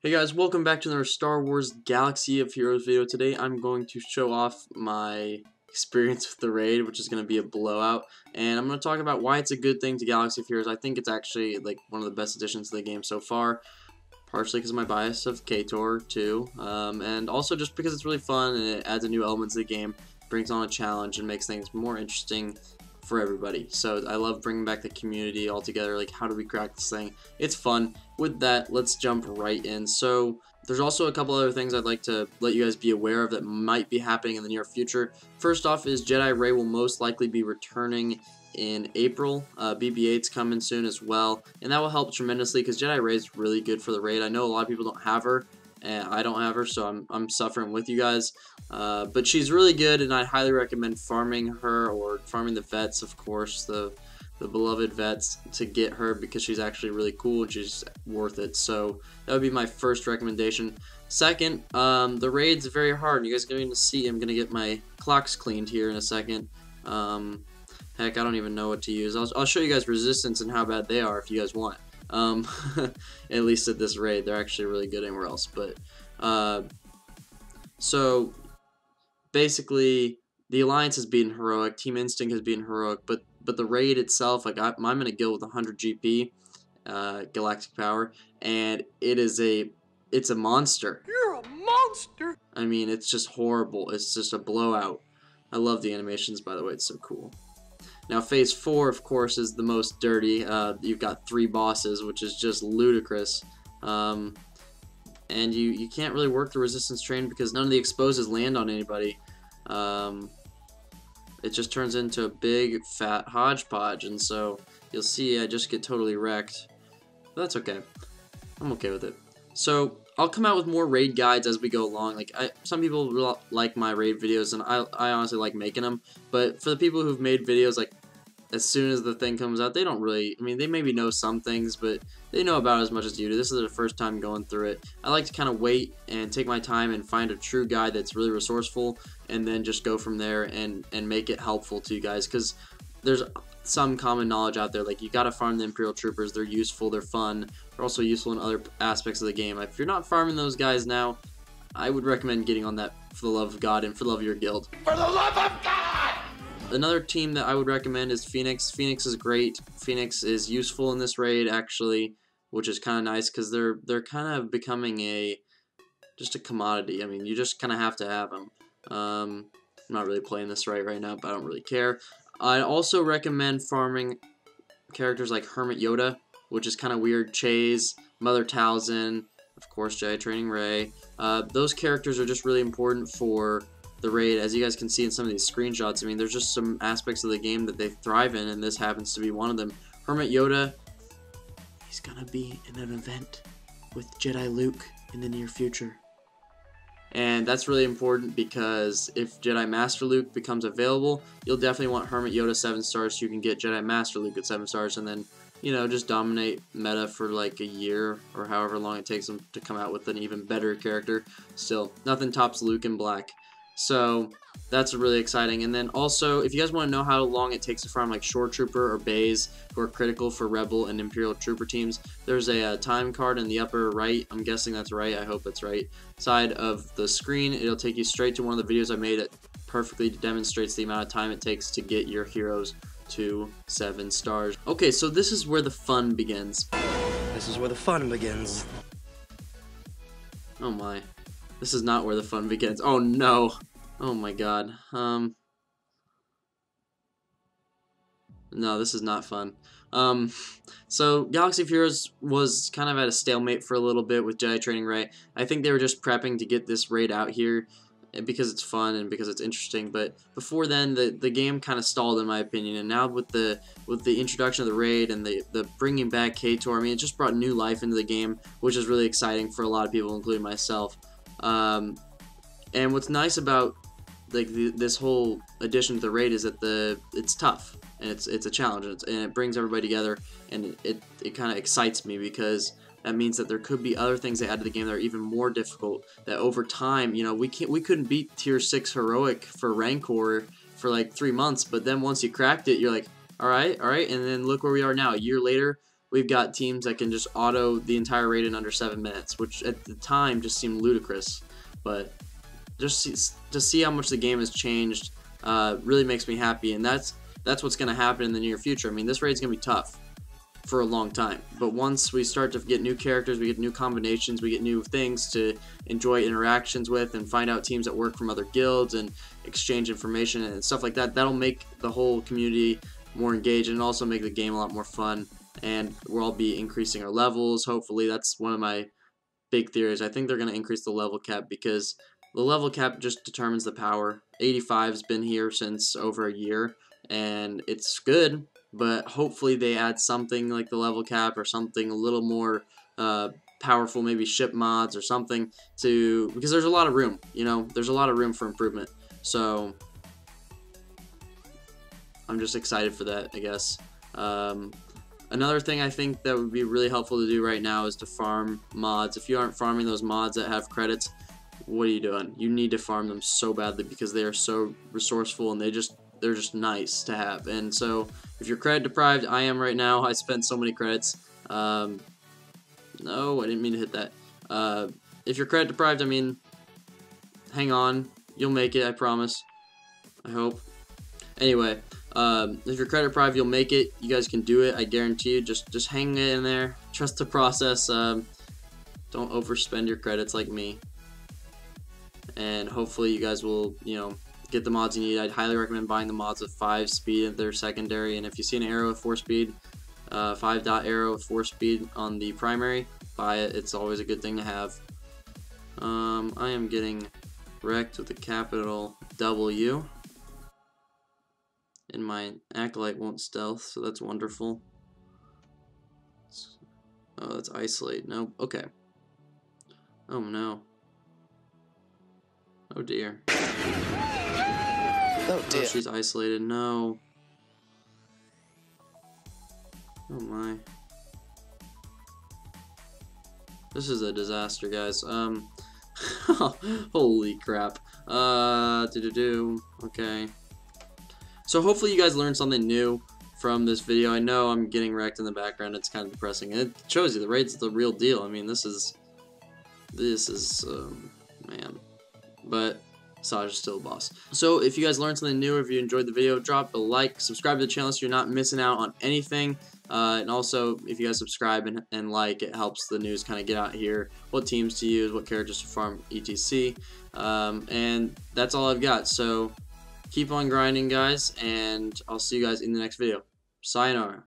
Hey guys, welcome back to another Star Wars Galaxy of Heroes video. Today I'm going to show off my experience with the raid, which is going to be a blowout, and I'm going to talk about why it's a good thing to Galaxy of Heroes. I think it's actually like one of the best additions to the game so far, partially because of my bias of KOTOR II, and also just because it's really fun and it adds a new element to the game, brings on a challenge, and makes things more interesting for everybody. So I love bringing back the community all together, like how do we crack this thing? It's fun. With that, let's jump right in. So there's also a couple other things I'd like to let you guys be aware of that might be happening in the near future. First off is Jedi Rey will most likely be returning in April. BB-8's coming soon as well, and that will help tremendously because Jedi Rey is really good for the raid. I know a lot of people don't have her, and I don't have her, so I'm suffering with you guys. But she's really good, and I highly recommend farming her or farming the vets, of course, the beloved vets, to get her because she's actually really cool and she's worth it. So that would be my first recommendation. Second, the raid's very hard. You guys are going to see I'm going to get my clocks cleaned here in a second. Heck, I don't even know what to use. I'll show you guys resistance and how bad they are if you guys want. At least at this raid, they're actually really good anywhere else. But so basically, the Alliance has been heroic, Team Instinct has been heroic, but the raid itself, like I'm in a guild with 100 GP, galactic power, and it's a monster. You're a monster! I mean, it's just horrible. It's just a blowout. I love the animations, by the way. It's so cool. Now, Phase 4, of course, is the most dirty. You've got 3 bosses, which is just ludicrous. And you can't really work the resistance train because none of the exposes land on anybody. It just turns into a big, fat hodgepodge, and so you'll see I just get totally wrecked. But that's okay. I'm okay with it. So I'll come out with more raid guides as we go along. Like some people like my raid videos, and I honestly like making them. But for the people who've made videos, like as soon as the thing comes out, they don't really, I mean, they maybe know some things, but they know about as much as you do. This is their first time going through it. I like to kind of wait and take my time and find a true guide that's really resourceful, and then just go from there and make it helpful to you guys, because there's some common knowledge out there, like you gotta farm the Imperial Troopers. They're useful, they're fun, they're also useful in other aspects of the game. If you're not farming those guys now, I would recommend getting on that for the love of God and for the love of your guild. For the love of God! Another team that I would recommend is Phoenix. Phoenix is great. Phoenix is useful in this raid, actually, which is kind of nice because they're kind of becoming just a commodity. I mean, you just kind of have to have them. I'm not really playing this right now, but I don't really care. I also recommend farming characters like Hermit Yoda, which is kind of weird. Chase, Mother Talzin, of course, Jedi Training Rey. Those characters are just really important for the raid. As you guys can see in some of these screenshots, I mean, there's just some aspects of the game that they thrive in, and this happens to be one of them. Hermit Yoda, he's gonna be in an event with Jedi Luke in the near future. And that's really important because if Jedi Master Luke becomes available, you'll definitely want Hermit Yoda 7 stars so you can get Jedi Master Luke at 7 stars, and then, you know, just dominate meta for like a year or however long it takes them to come out with an even better character. Still, nothing tops Luke in black. So that's really exciting. And then also, if you guys want to know how long it takes to farm like Shore Trooper or Bays, who are critical for Rebel and Imperial Trooper teams, there's a time card in the upper right, I'm guessing that's right, I hope that's right, side of the screen. It'll take you straight to one of the videos I made. It perfectly demonstrates the amount of time it takes to get your heroes to 7 stars. Okay, so this is where the fun begins. This is where the fun begins. Oh my. This is not where the fun begins. Oh no. Oh my god. No, this is not fun. So Galaxy of Heroes was kind of at a stalemate for a little bit with Jedi Training Rey. I think they were just prepping to get this raid out here because it's fun and because it's interesting. But before then, the game kind of stalled in my opinion. And now with the introduction of the raid and the bringing back KOTOR, I mean, it just brought new life into the game, which is really exciting for a lot of people, including myself. And what's nice about like this whole addition to the raid is that it's tough and it's a challenge, and it brings everybody together, and it kind of excites me because that means that there could be other things they add to the game that are even more difficult, that over time, you know, we couldn't beat tier 6 heroic for Rancor for like 3 months, but then once you cracked it, you're like, all right, and then look where we are now. A year later, we've got teams that can just auto the entire raid in under 7 minutes, which at the time just seemed ludicrous. But just to see how much the game has changed really makes me happy, and that's what's going to happen in the near future. I mean, this raid's going to be tough for a long time, but once we start to get new characters, we get new combinations, we get new things to enjoy interactions with and find out teams that work from other guilds and exchange information and stuff like that, that'll make the whole community more engaged and also make the game a lot more fun, and we'll all be increasing our levels. Hopefully, that's one of my big theories. I think they're going to increase the level cap because the level cap just determines the power. 85's been here since over a year, and it's good, but hopefully they add something like the level cap or something a little more powerful, maybe ship mods or something, because there's a lot of room, you know, there's a lot of room for improvement. So I'm just excited for that, I guess. Another thing I think that would be really helpful to do right now is to farm mods. If you aren't farming those mods that have credits, what are you doing? You need to farm them so badly because they are so resourceful and they're just nice to have. And so if you're credit deprived, I am right now. I spent so many credits. No, I didn't mean to hit that. If you're credit deprived, I mean, hang on. You'll make it, I promise. I hope. Anyway, if you're credit deprived, you'll make it. You guys can do it. I guarantee you. Just hang in there. Trust the process. Don't overspend your credits like me. And hopefully you guys will, you know, get the mods you need. I'd highly recommend buying the mods with 5 speed if they're secondary. And if you see an arrow with 4 speed, 5 dot arrow with 4 speed on the primary, buy it. It's always a good thing to have. I am getting wrecked with a capital W. And my acolyte won't stealth, so that's wonderful. Oh, that's isolate. No, okay. Oh no. Oh dear. Oh dear. Oh, she's isolated. No. Oh my. This is a disaster, guys. Holy crap. Okay. So hopefully you guys learned something new from this video. I know I'm getting wrecked in the background. It's kind of depressing. It shows you the raid's the real deal. I mean, this is man. But Saj is still a boss. So if you guys learned something new, if you enjoyed the video, drop a like, subscribe to the channel so you're not missing out on anything. And also, if you guys subscribe and like, it helps the news kind of get out here, what teams to use, what characters to farm, etc. And that's all I've got. So keep on grinding, guys, and I'll see you guys in the next video. Sayonara.